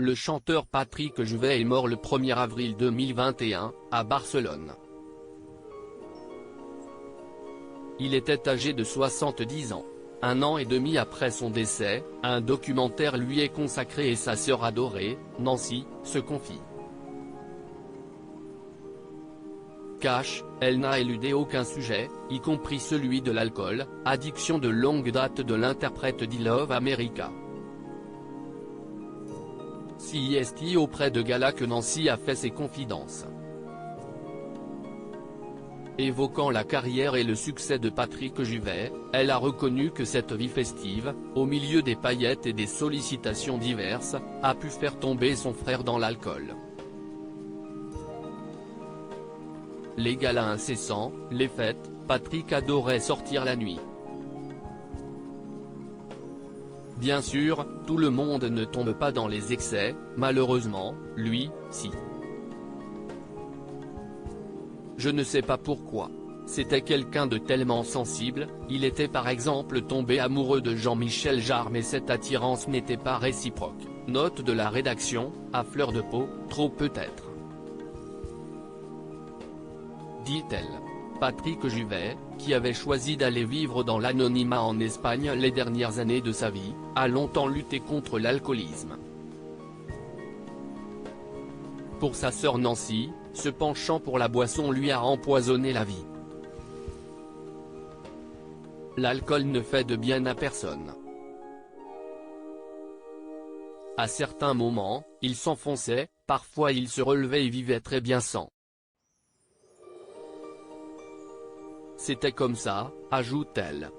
Le chanteur Patrick Juvet est mort le 1er avril 2021, à Barcelone. Il était âgé de 70 ans. Un an et demi après son décès, un documentaire lui est consacré et sa sœur adorée, Nancy, se confie. Cash, elle n'a éludé aucun sujet, y compris celui de l'alcool, addiction de longue date de l'interprète d'I Love America. C'est auprès de Gala que Nancy a fait ses confidences. Évoquant la carrière et le succès de Patrick Juvet, elle a reconnu que cette vie festive, au milieu des paillettes et des sollicitations diverses, a pu faire tomber son frère dans l'alcool. Les galas incessants, les fêtes, Patrick adorait sortir la nuit. Bien sûr, tout le monde ne tombe pas dans les excès, malheureusement, lui, si. Je ne sais pas pourquoi. C'était quelqu'un de tellement sensible, il était par exemple tombé amoureux de Jean-Michel Jarre mais cette attirance n'était pas réciproque. Note de la rédaction, à fleur de peau, trop peut-être. Dit-elle. Patrick Juvet, qui avait choisi d'aller vivre dans l'anonymat en Espagne les dernières années de sa vie, a longtemps lutté contre l'alcoolisme. Pour sa sœur Nancy, ce penchant pour la boisson lui a empoisonné la vie. L'alcool ne fait de bien à personne. À certains moments, il s'enfonçait, parfois il se relevait et vivait très bien sans. C'était comme ça, ajoute-t-elle.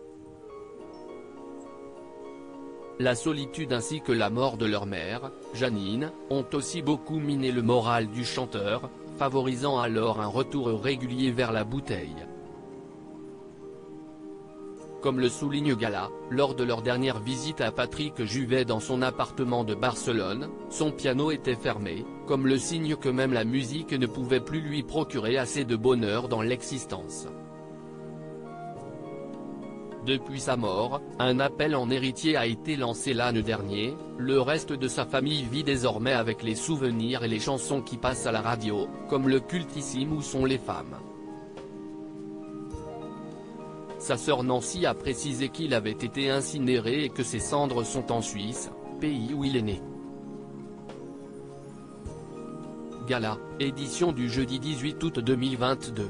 La solitude ainsi que la mort de leur mère, Janine, ont aussi beaucoup miné le moral du chanteur, favorisant alors un retour régulier vers la bouteille. Comme le souligne Gala, lors de leur dernière visite à Patrick Juvet dans son appartement de Barcelone, son piano était fermé, comme le signe que même la musique ne pouvait plus lui procurer assez de bonheur dans l'existence. Depuis sa mort, un appel en héritier a été lancé l'année dernière, le reste de sa famille vit désormais avec les souvenirs et les chansons qui passent à la radio, comme le cultissime Où sont les femmes. Sa sœur Nancy a précisé qu'il avait été incinéré et que ses cendres sont en Suisse, pays où il est né. Gala, édition du jeudi 18 août 2022.